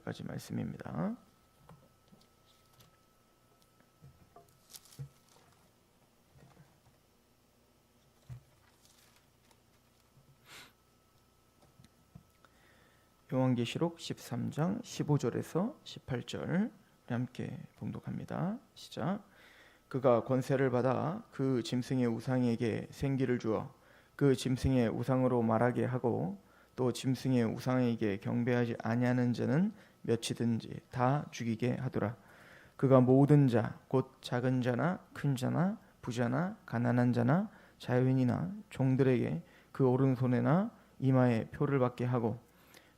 14절까지 말씀입니다. 요한계시록 13장 15절에서 18절 함께 봉독합니다. 시작. 그가 권세를 받아 그 짐승의 우상에게 생기를 주어 그 짐승의 우상으로 말하게 하고 또 짐승의 우상에게 경배하지 아니하는 자는 몇이든지 다 죽이게 하더라. 그가 모든 자 곧 작은 자나 큰 자나 부자나 가난한 자나 자유인이나 종들에게 그 오른손에나 이마에 표를 받게 하고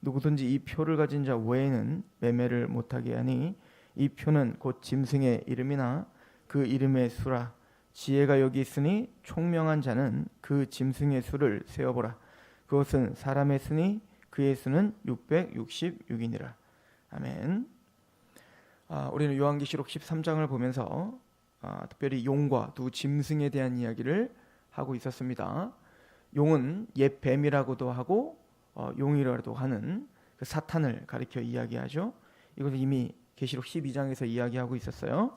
누구든지 이 표를 가진 자 외에는 매매를 못하게 하니 이 표는 곧 짐승의 이름이나 그 이름의 수라. 지혜가 여기 있으니 총명한 자는 그 짐승의 수를 세어보라. 그것은 사람의 수니 그의 수는 666이니라. 아멘. 우리는 요한계시록 13장을 보면서 특별히 용과 두 짐승에 대한 이야기를 하고 있었습니다. 용은 옛 뱀이라고도 하고 용이라도 하는 그 사탄을 가리켜 이야기하죠. 이것을 이미 계시록 12장에서 이야기하고 있었어요.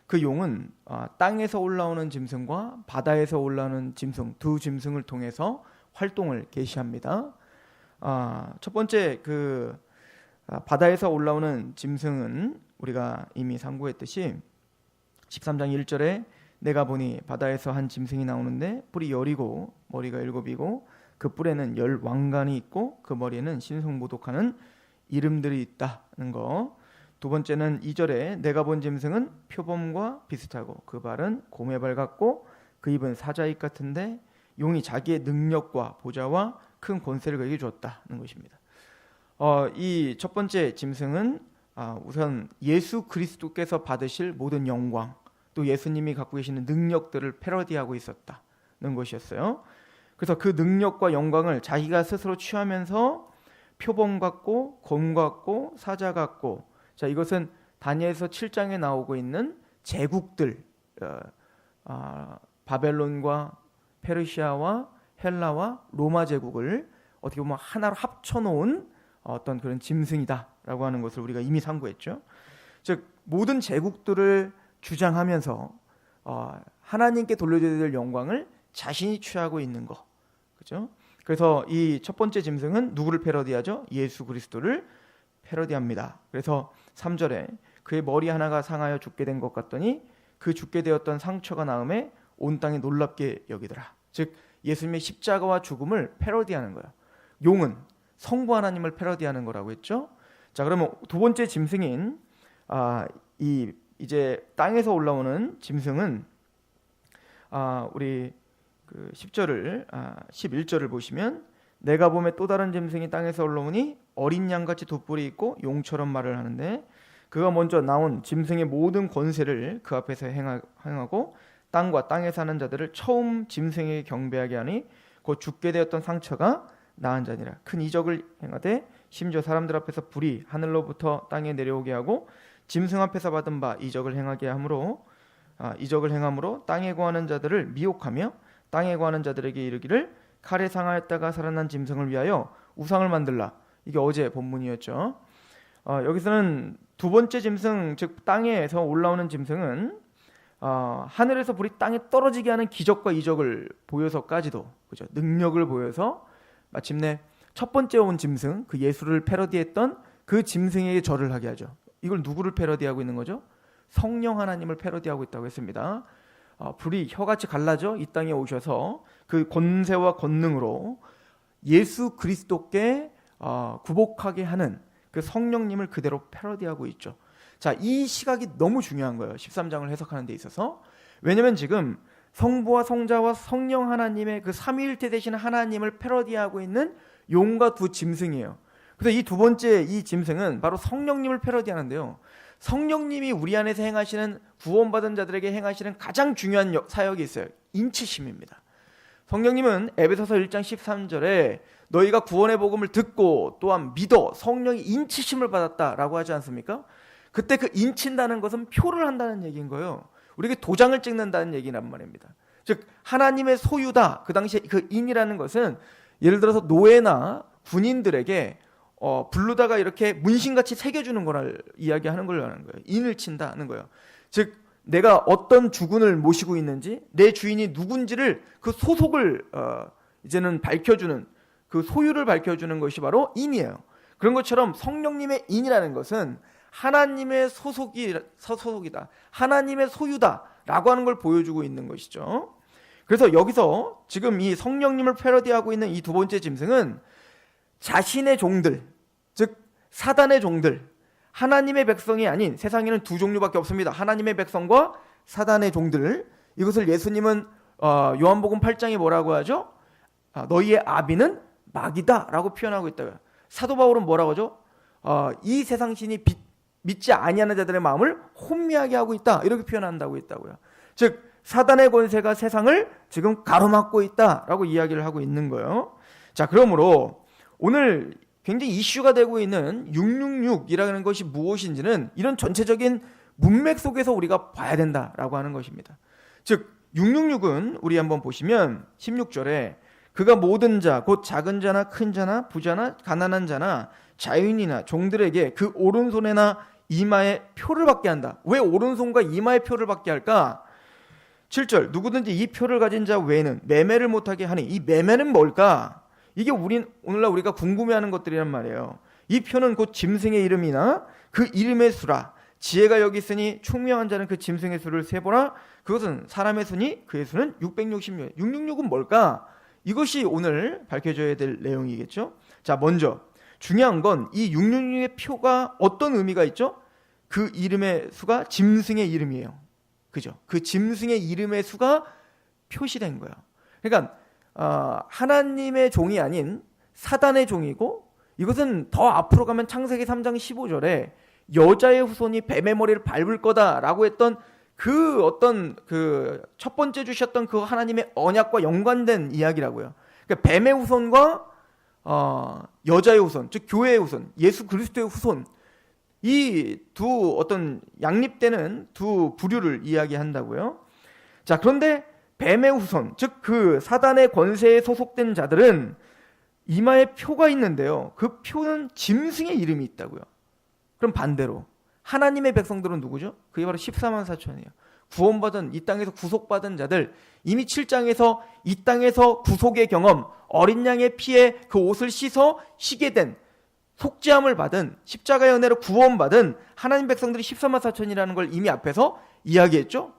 그 용은 땅에서 올라오는 짐승과 바다에서 올라오는 짐승 두 짐승을 통해서 활동을 개시합니다. 첫 번째 그 바다에서 올라오는 짐승은 우리가 이미 상고했듯이 13장 1절에 내가 보니 바다에서 한 짐승이 나오는데 뿔이 10이고 머리가 7이고 그 뿔에는 10 왕관이 있고 그 머리에는 신성모독하는 이름들이 있다는 거. 두 번째는 2절에 내가 본 짐승은 표범과 비슷하고 그 발은 곰의 발 같고 그 입은 사자입 같은데 용이 자기의 능력과 보좌와 큰 권세를 그에게 줬다는 것입니다. 이 첫 번째 짐승은 우선 예수 그리스도께서 받으실 모든 영광 또 예수님이 갖고 계시는 능력들을 패러디하고 있었다는 것이었어요. 그래서 그 능력과 영광을 자기가 스스로 취하면서 표범 같고 곰 같고 사자 같고, 자 이것은 다니엘서 7장에 나오고 있는 제국들, 바벨론과 페르시아와 헬라와 로마 제국을 어떻게 보면 하나로 합쳐놓은 어떤 그런 짐승이다라고 하는 것을 우리가 이미 상고했죠. 즉 모든 제국들을 주장하면서 하나님께 돌려줘야 될 영광을 자신이 취하고 있는 거, 그렇죠? 그래서 이 첫 번째 짐승은 누구를 패러디하죠? 예수 그리스도를 패러디합니다. 그래서 3절에 그의 머리 하나가 상하여 죽게 된 것 같더니 그 죽게 되었던 상처가 나음에 온 땅이 놀랍게 여기더라. 즉 예수님의 십자가와 죽음을 패러디하는 거예요. 용은 성부 하나님을 패러디하는 거라고 했죠. 자 그러면 두 번째 짐승인 이제 땅에서 올라오는 짐승은 우리 그 11절을 보시면 내가 보매 또 다른 짐승이 땅에서 올라오니 어린 양같이 돋불이 있고 용처럼 말을 하는데 그가 먼저 나온 짐승의 모든 권세를 그 앞에서 행하고 땅과 땅에 사는 자들을 처음 짐승에게 경배하게 하니 곧 죽게 되었던 상처가 나은 자니라. 큰 이적을 행하되 심지어 사람들 앞에서 불이 하늘로부터 땅에 내려오게 하고 짐승 앞에서 받은 바 이적을 행함으로 땅에 거하는 자들을 미혹하며 땅에 거하는 자들에게 이르기를 칼에 상하였다가 살아난 짐승을 위하여 우상을 만들라. 이게 어제 본문이었죠. 여기서는 두 번째 짐승, 즉 땅에서 올라오는 짐승은 하늘에서 불이 땅에 떨어지게 하는 기적과 이적을 보여서까지도, 그죠? 능력을 보여서 마침내 첫 번째 온 짐승, 그 예수를 패러디했던 그 짐승에게 절을 하게 하죠. 이걸 누구를 패러디하고 있는 거죠? 성령 하나님을 패러디하고 있다고 했습니다. 불이 혀같이 갈라져 이 땅에 오셔서 그 권세와 권능으로 예수 그리스도께 굴복하게 하는 그 성령님을 그대로 패러디하고 있죠. 자, 이 시각이 너무 중요한 거예요. 13장을 해석하는 데 있어서. 왜냐하면 지금 성부와 성자와 성령 하나님의 그 삼위일체 되신 하나님을 패러디하고 있는 용과 두 짐승이에요. 그래서 이 두 번째 이 짐승은 바로 성령님을 패러디하는데요. 성령님이 우리 안에서 행하시는, 구원받은 자들에게 행하시는 가장 중요한 사역이 있어요. 인치심입니다. 성령님은 에베소서 1장 13절에 너희가 구원의 복음을 듣고 또한 믿어 성령이 인치심을 받았다라고 하지 않습니까? 그때 그 인친다는 것은 표를 한다는 얘기인 거예요. 우리에게 도장을 찍는다는 얘기란 말입니다. 즉 하나님의 소유다. 그 당시에 그 인이라는 것은 예를 들어서 노예나 군인들에게 부르다가 이렇게 문신같이 새겨주는 거를 이야기하는 걸 하는 거예요. 인을 친다는 거예요. 즉 내가 어떤 주군을 모시고 있는지, 내 주인이 누군지를 그 소속을 이제는 밝혀주는, 그 소유를 밝혀주는 것이 바로 인이에요. 그런 것처럼 성령님의 인이라는 것은 하나님의 소속이다, 하나님의 소유다라고 하는 걸 보여주고 있는 것이죠. 그래서 여기서 지금 이 성령님을 패러디하고 있는 이 두 번째 짐승은 자신의 종들, 즉 사단의 종들, 하나님의 백성이 아닌, 세상에는 두 종류밖에 없습니다. 하나님의 백성과 사단의 종들. 이것을 예수님은 요한복음 8장에 뭐라고 하죠? 너희의 아비는 마귀다 라고 표현하고 있다고요. 사도 바울은 뭐라고 하죠? 이 세상 신이 믿지 아니하는 자들의 마음을 혼미하게 하고 있다, 이렇게 표현한다고 있다고요. 즉 사단의 권세가 세상을 지금 가로막고 있다라고 이야기를 하고 있는 거예요. 자, 그러므로 오늘 굉장히 이슈가 되고 있는 666이라는 것이 무엇인지는 이런 전체적인 문맥 속에서 우리가 봐야 된다라고 하는 것입니다. 즉 666은 우리 한번 보시면 16절에 그가 모든 자, 곧 작은 자나 큰 자나 부자나 가난한 자나 자유인이나 종들에게 그 오른손에나 이마에 표를 받게 한다. 왜 오른손과 이마에 표를 받게 할까? 7절 누구든지 이 표를 가진 자 외에는 매매를 못하게 하니, 이 매매는 뭘까? 이게 오늘날 우리가 궁금해하는 것들이란 말이에요. 이 표는 곧 짐승의 이름이나 그 이름의 수라. 지혜가 여기 있으니 총명한 자는 그 짐승의 수를 세보라. 그것은 사람의 수니 그의 수는 666. 666은 뭘까? 이것이 오늘 밝혀져야 될 내용이겠죠. 자, 먼저 중요한 건 이 666의 표가 어떤 의미가 있죠? 그 이름의 수가 짐승의 이름이에요. 그죠? 그 짐승의 이름의 수가 표시된 거예요. 그러니까 하나님의 종이 아닌 사단의 종이고, 이것은 더 앞으로 가면 창세기 3장 15절에 여자의 후손이 뱀의 머리를 밟을 거다라고 했던 그 어떤 그 첫 번째 주셨던 그 하나님의 언약과 연관된 이야기라고요. 그러니까 뱀의 후손과 여자의 후손, 즉 교회의 후손, 예수 그리스도의 후손, 이 두 어떤 양립되는 두 부류를 이야기한다고요. 자, 그런데 뱀의 후손, 즉 그 사단의 권세에 소속된 자들은 이마에 표가 있는데요. 그 표는 짐승의 이름이 있다고요. 그럼 반대로 하나님의 백성들은 누구죠? 그게 바로 14만 4천이에요. 구원받은, 이 땅에서 구속받은 자들, 이미 7장에서 이 땅에서 구속의 경험, 어린 양의 피에 그 옷을 씻어 쉬게 된, 속죄함을 받은, 십자가의 은혜로 구원받은 하나님 백성들이 14만 4천이라는 걸 이미 앞에서 이야기했죠.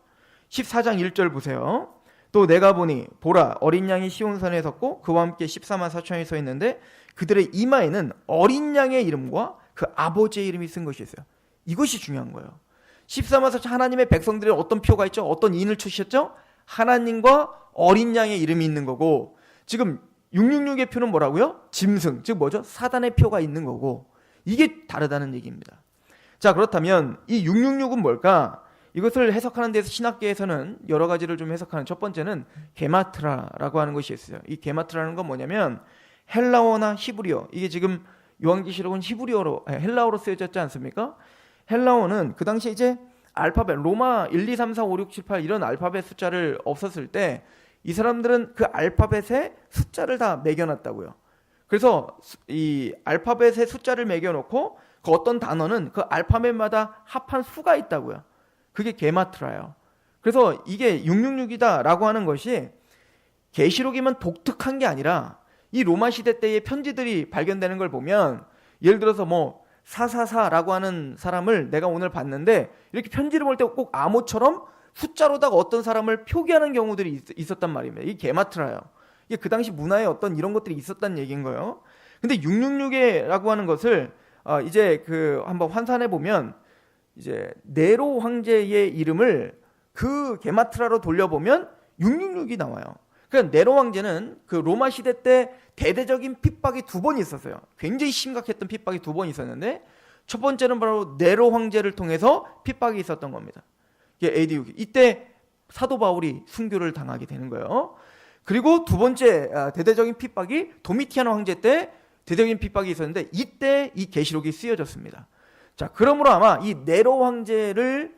14장 1절 보세요. 또 내가 보니 보라 어린 양이 시온산에 섰고 그와 함께 14만 4천이 서 있는데 그들의 이마에는 어린 양의 이름과 그 아버지의 이름이 쓴 것이 있어요. 이것이 중요한 거예요. 14만 4천 하나님의 백성들의 어떤 표가 있죠? 어떤 인을 추셨죠? 하나님과 어린 양의 이름이 있는 거고, 지금 666의 표는 뭐라고요? 짐승, 즉 뭐죠? 사단의 표가 있는 거고, 이게 다르다는 얘기입니다. 자, 그렇다면 이 666은 뭘까? 이것을 해석하는 데서 신학계에서는 여러 가지를 좀 해석하는, 첫 번째는 게마트라라고 하는 것이 있어요. 이 게마트라는 건 뭐냐면 헬라어나 히브리어, 이게 지금 요한계시록은 히브리어로, 헬라어로 쓰여졌지 않습니까? 헬라어는 그 당시에 이제 알파벳, 로마 1, 2, 3, 4, 5, 6, 7, 8 이런 알파벳 숫자를 없었을 때 이 사람들은 그 알파벳에 숫자를 다 매겨놨다고요. 그래서 이 알파벳에 숫자를 매겨놓고 그 어떤 단어는 그 알파벳마다 합한 수가 있다고요. 그게 게마트라예요. 그래서 이게 666이다라고 하는 것이 계시록이면 독특한 게 아니라 이 로마 시대 때의 편지들이 발견되는 걸 보면, 예를 들어서 뭐 444라고 하는 사람을 내가 오늘 봤는데 이렇게 편지를 볼 때 꼭 암호처럼 숫자로다가 어떤 사람을 표기하는 경우들이 있었단 말입니다. 이게 게마트라예요. 이게 그 당시 문화에 어떤 이런 것들이 있었다는 얘기인 거예요. 근데 666이라고 하는 것을 이제 그 한번 환산해 보면, 이제 네로 황제의 이름을 그 게마트라로 돌려보면 666이 나와요. 그러니까 네로 황제는 그 로마 시대 때 대대적인 핍박이 두 번 있었어요. 굉장히 심각했던 핍박이 두 번 있었는데, 첫 번째는 바로 네로 황제를 통해서 핍박이 있었던 겁니다. 이게 AD 6. 이때 사도 바울이 순교를 당하게 되는 거예요. 그리고 두 번째 대대적인 핍박이 도미티안 황제 때 대대적인 핍박이 있었는데, 이때 이 계시록이 쓰여졌습니다. 자, 그러므로 아마 이 네로 황제를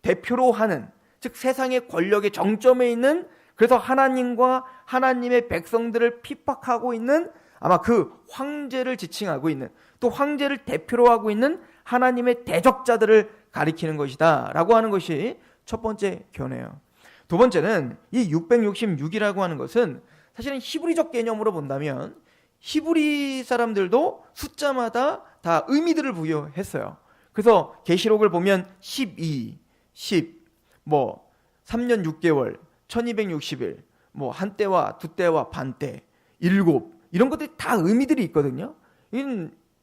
대표로 하는, 즉 세상의 권력의 정점에 있는, 그래서 하나님과 하나님의 백성들을 핍박하고 있는 아마 그 황제를 지칭하고 있는, 또 황제를 대표로 하고 있는 하나님의 대적자들을 가리키는 것이다 라고 하는 것이 첫 번째 견해예요. 두 번째는 이 666이라고 하는 것은 사실은 히브리적 개념으로 본다면 히브리 사람들도 숫자마다 다 의미들을 부여했어요. 그래서 계시록을 보면 12, 10, 3년 6개월, 1260일, 한때와 두때와 반때, 7, 이런 것들이 다 의미들이 있거든요.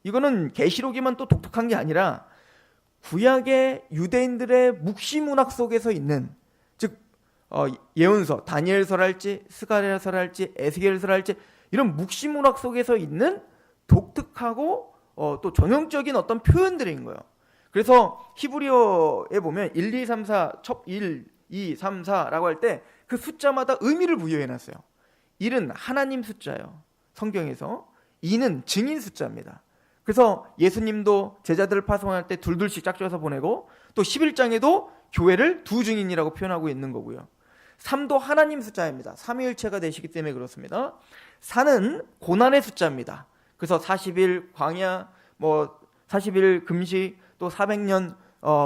이거는 계시록에만 또 독특한 게 아니라 구약의 유대인들의 묵시문학 속에서 있는, 즉 예언서, 다니엘서랄지 스가랴서랄지 에스겔서랄지 이런 묵시문학 속에서 있는 독특하고 또 전형적인 어떤 표현들인 거예요. 그래서 히브리어에 보면 1, 2, 3, 4, 첫 1, 2, 3, 4라고 할 때 그 숫자마다 의미를 부여해놨어요. 1은 하나님 숫자예요. 성경에서. 2는 증인 숫자입니다. 그래서 예수님도 제자들을 파송할 때 둘둘씩 짝져서 보내고, 또 11장에도 교회를 두 증인이라고 표현하고 있는 거고요. 3도 하나님 숫자입니다. 삼위일체가 되시기 때문에 그렇습니다. 4는 고난의 숫자입니다. 그래서 40일 광야, 40일 금식, 또 400년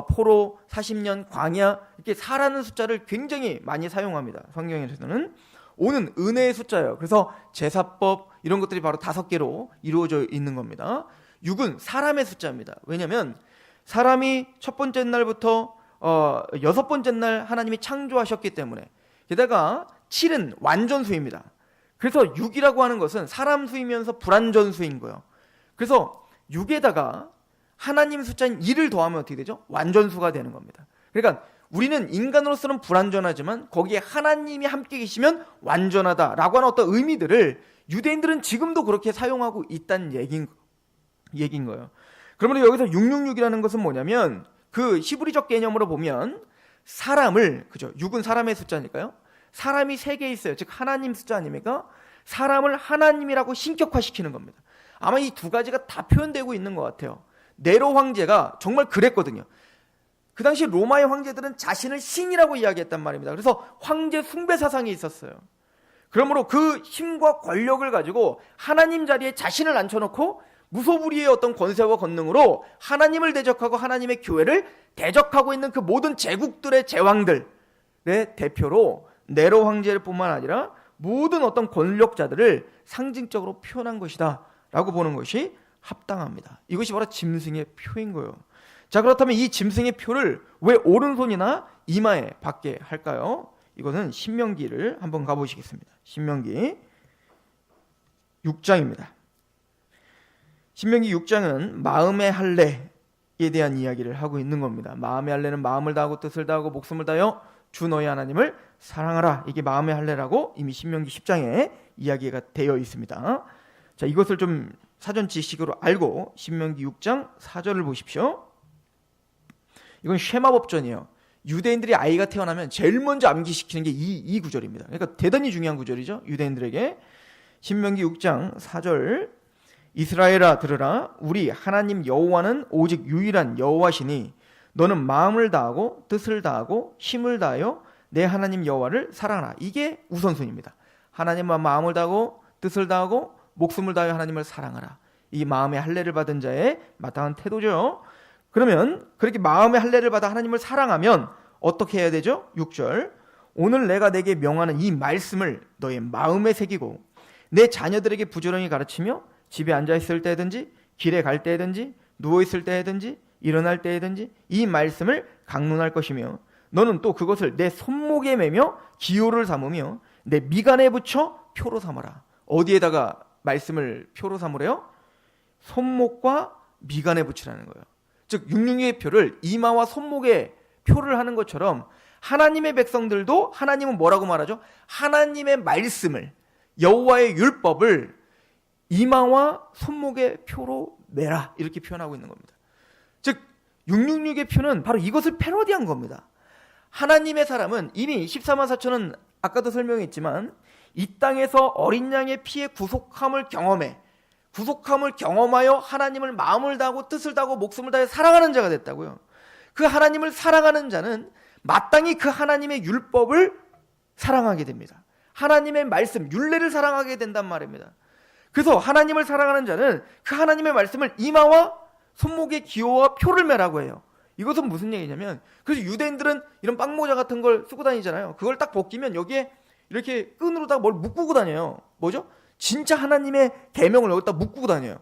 포로, 40년 광야, 이렇게 4라는 숫자를 굉장히 많이 사용합니다. 성경에서는. 5는 은혜의 숫자예요. 그래서 제사법 이런 것들이 바로 5개로 이루어져 있는 겁니다. 6은 사람의 숫자입니다. 왜냐하면 사람이 첫 번째 날부터 6번째 날 하나님이 창조하셨기 때문에. 게다가 7은 완전수입니다. 그래서 6이라고 하는 것은 사람 수이면서 불완전수인 거예요. 그래서 6에다가 하나님 숫자인 2를 더하면 어떻게 되죠? 완전수가 되는 겁니다. 그러니까 우리는 인간으로서는 불완전하지만 거기에 하나님이 함께 계시면 완전하다라고 하는 어떤 의미들을 유대인들은 지금도 그렇게 사용하고 있다는 얘기인 거예요. 그러면 여기서 666이라는 것은 뭐냐면 그 히브리적 개념으로 보면 사람을, 그죠? 6은 사람의 숫자니까요. 사람이 3개 있어요. 즉 하나님 숫자 아닙니까? 사람을 하나님이라고 신격화시키는 겁니다. 아마 이 두 가지가 다 표현되고 있는 것 같아요. 네로 황제가 정말 그랬거든요. 그 당시 로마의 황제들은 자신을 신이라고 이야기했단 말입니다. 그래서 황제 숭배 사상이 있었어요. 그러므로 그 힘과 권력을 가지고 하나님 자리에 자신을 앉혀놓고 무소불위의 어떤 권세와 권능으로 하나님을 대적하고 하나님의 교회를 대적하고 있는 그 모든 제국들의 제왕들의 대표로 네로 황제를 뿐만 아니라 모든 어떤 권력자들을 상징적으로 표현한 것이다 라고 보는 것이 합당합니다. 이것이 바로 짐승의 표인 거예요. 자, 그렇다면 이 짐승의 표를 왜 오른손이나 이마에 받게 할까요? 이거는 신명기를 한번 가보시겠습니다. 신명기 6장입니다. 신명기 6장은 마음의 할례에 대한 이야기를 하고 있는 겁니다. 마음의 할례는 마음을 다하고 뜻을 다하고 목숨을 다하여 주 너희 하나님을 사랑하라. 이게 마음의 할례라고 이미 신명기 10장에 이야기가 되어 있습니다. 자, 이것을 좀 사전 지식으로 알고 신명기 6장 4절을 보십시오. 이건 쉐마법전이에요. 유대인들이 아이가 태어나면 제일 먼저 암기시키는 게 이 구절입니다. 그러니까 대단히 중요한 구절이죠. 유대인들에게. 신명기 6장 4절 이스라엘아 들으라. 우리 하나님 여호와는 오직 유일한 여호와시니 너는 마음을 다하고 뜻을 다하고 힘을 다하여 내 하나님 여호와를 사랑하라. 이게 우선순위입니다. 하나님만 마음을 다하고 뜻을 다하고 목숨을 다하여 하나님을 사랑하라. 이 마음의 할례를 받은 자의 마땅한 태도죠. 그러면 그렇게 마음의 할례를 받아 하나님을 사랑하면 어떻게 해야 되죠? 6절 오늘 내가 내게 명하는 이 말씀을 너의 마음에 새기고 내 자녀들에게 부지런히 가르치며 집에 앉아있을 때든지 길에 갈 때든지 누워있을 때든지 일어날 때든지 이 말씀을 강론할 것이며 너는 또 그것을 내 손목에 매며 기호를 삼으며 내 미간에 붙여 표로 삼아라. 어디에다가 말씀을 표로 삼으래요? 손목과 미간에 붙이라는 거예요. 즉 666의 표를 이마와 손목에 표를 하는 것처럼 하나님의 백성들도 하나님은 뭐라고 말하죠? 하나님의 말씀을 여호와의 율법을 이마와 손목에 표로 매라 이렇게 표현하고 있는 겁니다. 즉 666의 표는 바로 이것을 패러디한 겁니다. 하나님의 사람은 이미 14만 4천은 아까도 설명했지만 이 땅에서 어린 양의 피의 구속함을 경험하여 하나님을 마음을 다하고 뜻을 다하고 목숨을 다해 사랑하는 자가 됐다고요. 그 하나님을 사랑하는 자는 마땅히 그 하나님의 율법을 사랑하게 됩니다. 하나님의 말씀, 율례를 사랑하게 된단 말입니다. 그래서 하나님을 사랑하는 자는 그 하나님의 말씀을 이마와 손목에 기호와 표를 매라고 해요. 이것은 무슨 얘기냐면, 그래서 유대인들은 이런 빵모자 같은 걸 쓰고 다니잖아요. 그걸 딱 벗기면 여기에 이렇게 끈으로다가 뭘 묶고 다녀요. 뭐죠? 진짜 하나님의 계명을 여기다 묶고 다녀요.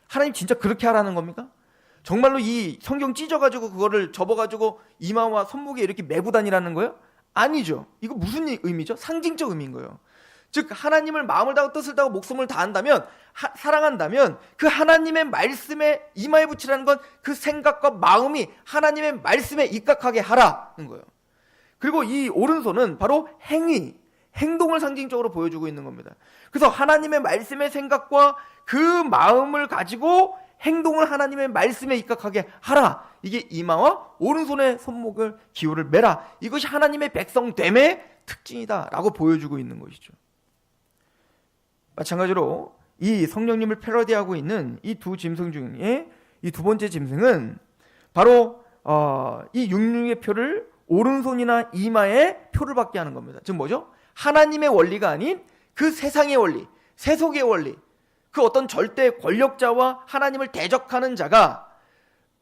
하나님 진짜 그렇게 하라는 겁니까? 정말로 이 성경 찢어가지고 그거를 접어가지고 이마와 손목에 이렇게 메고 다니라는 거예요? 아니죠. 이거 무슨 의미죠? 상징적 의미인 거예요. 즉 하나님을 마음을 다하고 뜻을 다하고 목숨을 다한다면, 사랑한다면 그 하나님의 말씀에 이마에 붙이라는 건 그 생각과 마음이 하나님의 말씀에 입각하게 하라는 거예요. 그리고 이 오른손은 바로 행동을 상징적으로 보여주고 있는 겁니다. 그래서 하나님의 말씀의 생각과 그 마음을 가지고 행동을 하나님의 말씀에 입각하게 하라. 이게 이마와 오른손의 손목을 기호를 매라. 이것이 하나님의 백성됨의 특징이다 라고 보여주고 있는 것이죠. 마찬가지로 이 성령님을 패러디하고 있는 이 두 짐승 중에 이 두 번째 짐승은 바로 이 육류의 표를 오른손이나 이마에 표를 받게 하는 겁니다. 즉 뭐죠? 하나님의 원리가 아닌 그 세상의 원리, 세속의 원리, 그 어떤 절대 권력자와 하나님을 대적하는 자가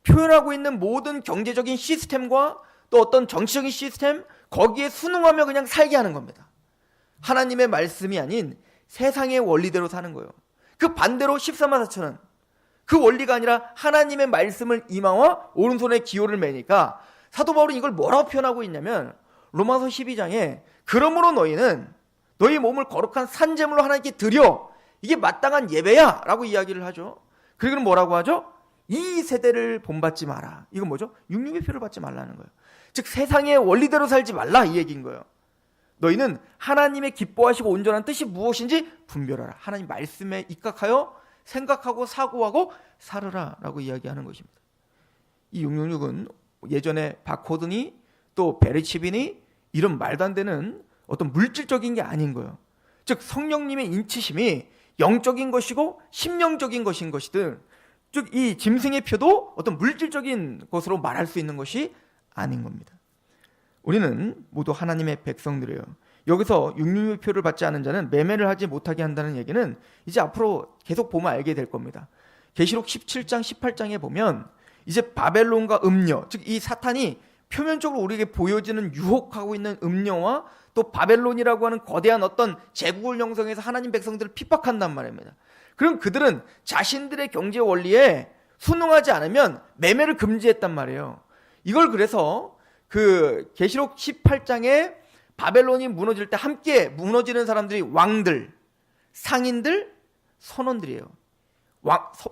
표현하고 있는 모든 경제적인 시스템과 또 어떤 정치적인 시스템, 거기에 순응하며 그냥 살게 하는 겁니다. 하나님의 말씀이 아닌 세상의 원리대로 사는 거예요. 그 반대로 14만 4천은 그 원리가 아니라 하나님의 말씀을 이마와 오른손에 기호를 매니까 사도 바울은 이걸 뭐라고 표현하고 있냐면 로마서 12장에 그러므로 너희는 너희 몸을 거룩한 산제물로 하나님께 드려, 이게 마땅한 예배야 라고 이야기를 하죠. 그리고 뭐라고 하죠? 이 세대를 본받지 마라. 이건 뭐죠? 육류의 표를 받지 말라는 거예요. 즉 세상의 원리대로 살지 말라 이 얘기인 거예요. 너희는 하나님의 기뻐하시고 온전한 뜻이 무엇인지 분별하라. 하나님 말씀에 입각하여 생각하고 사고하고 살으라 라고 이야기하는 것입니다. 이 666은 예전에 바코드니 또 베르치비니 이런 말도 안 되는 어떤 물질적인 게 아닌 거예요. 즉 성령님의 인치심이 영적인 것이고 심령적인 것인 것이든, 즉 이 짐승의 표도 어떤 물질적인 것으로 말할 수 있는 것이 아닌 겁니다. 우리는 모두 하나님의 백성들이에요. 여기서 육류의 표를 받지 않은 자는 매매를 하지 못하게 한다는 얘기는 이제 앞으로 계속 보면 알게 될 겁니다. 계시록 17장 18장에 보면 이제 바벨론과 음녀, 즉 이 사탄이 표면적으로 우리에게 보여지는 유혹하고 있는 음녀와 또 바벨론이라고 하는 거대한 어떤 제국을 형성해서 하나님 백성들을 핍박한단 말입니다. 그럼 그들은 자신들의 경제 원리에 순응하지 않으면 매매를 금지했단 말이에요. 이걸 그래서 그 계시록 18장에 바벨론이 무너질 때 함께 무너지는 사람들이 왕들, 상인들, 선원들이에요.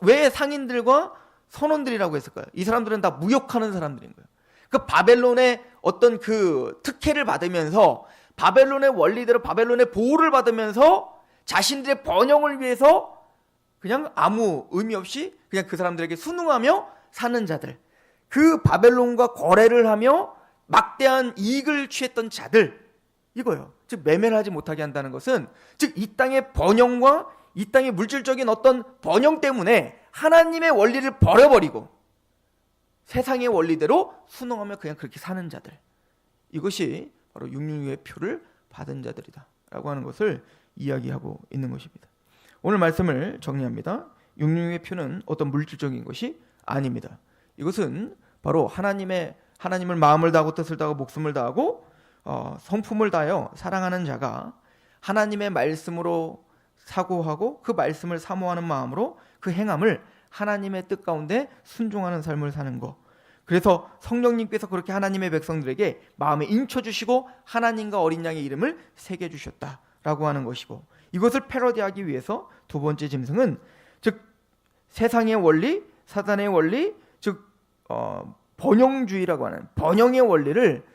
왜 상인들과 선원들이라고 했을까요? 이 사람들은 다 무역하는 사람들인 거예요. 그 바벨론의 어떤 그 특혜를 받으면서 바벨론의 원리대로 바벨론의 보호를 받으면서 자신들의 번영을 위해서 그냥 아무 의미 없이 그냥 그 사람들에게 순응하며 사는 자들, 그 바벨론과 거래를 하며 막대한 이익을 취했던 자들, 이거예요. 즉 매매를 하지 못하게 한다는 것은 즉 이 땅의 번영과 이 땅의 물질적인 어떤 번영 때문에 하나님의 원리를 버려버리고 세상의 원리대로 순응하며 그냥 그렇게 사는 자들, 이것이 바로 육류의 표를 받은 자들이다 라고 하는 것을 이야기하고 있는 것입니다. 오늘 말씀을 정리합니다. 육류의 표는 어떤 물질적인 것이 아닙니다. 이것은 바로 하나님을 마음을 다하고 뜻을 다하고 목숨을 다하고 성품을 다하여 사랑하는 자가 하나님의 말씀으로 사고하고 그 말씀을 사모하는 마음으로 그 행함을 하나님의 뜻 가운데 순종하는 삶을 사는 것. 그래서 성령님께서 그렇게 하나님의 백성들에게 마음에 인쳐주시고 하나님과 어린 양의 이름을 새겨주셨다라고 하는 것이고, 이것을 패러디하기 위해서 두 번째 짐승은 즉 세상의 원리, 사단의 원리, 즉 번영주의라고 하는 번영의 원리를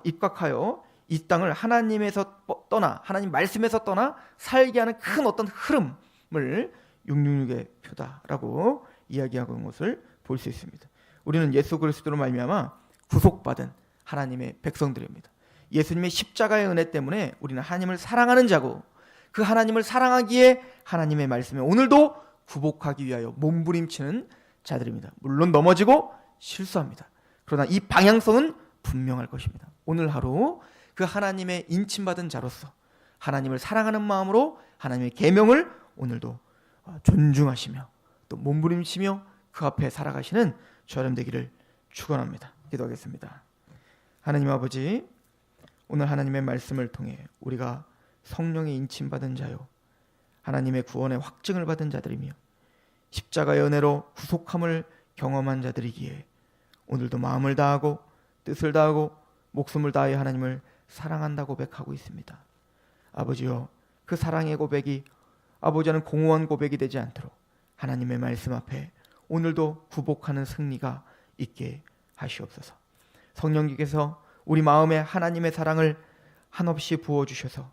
입각하여 이 땅을 하나님에서 떠나, 하나님 말씀에서 떠나 살게 하는 큰 어떤 흐름을 666의 표다라고 이야기하고 있는 것을 볼 수 있습니다. 우리는 예수 그리스도로 말미암아 구속받은 하나님의 백성들입니다. 예수님의 십자가의 은혜 때문에 우리는 하나님을 사랑하는 자고, 그 하나님을 사랑하기에 하나님의 말씀에 오늘도 굽복하기 위하여 몸부림치는 자들입니다. 물론 넘어지고 실수합니다. 그러나 이 방향성은 분명할 것입니다. 오늘 하루 그 하나님의 인침받은 자로서 하나님을 사랑하는 마음으로 하나님의 계명을 오늘도 존중하시며 또 몸부림치며 그 앞에 살아가시는 저렴 되기를 축원합니다. 기도하겠습니다. 하나님 아버지, 오늘 하나님의 말씀을 통해 우리가 성령의 인침받은 자요 하나님의 구원의 확증을 받은 자들이며 십자가의 은혜로 구속함을 경험한 자들이기에 오늘도 마음을 다하고 뜻을 다하고 목숨을 다하여 하나님을 사랑한다고 고백하고 있습니다. 아버지여, 그 사랑의 고백이 아버지는 공허한 고백이 되지 않도록 하나님의 말씀 앞에 오늘도 굴복하는 승리가 있게 하시옵소서. 성령님께서 우리 마음에 하나님의 사랑을 한없이 부어주셔서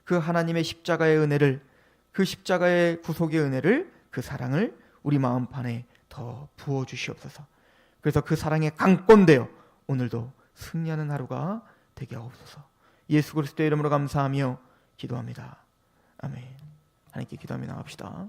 그 하나님의 십자가의 은혜를, 그 십자가의 구속의 은혜를, 그 사랑을 우리 마음판에 더 부어주시옵소서. 그래서 그 사랑에 강권되어 오늘도 승리하는 하루가 되게 하옵소서. 예수 그리스도의 이름으로 감사하며 기도합니다. 아멘. 하나님께 기도하며 나갑시다.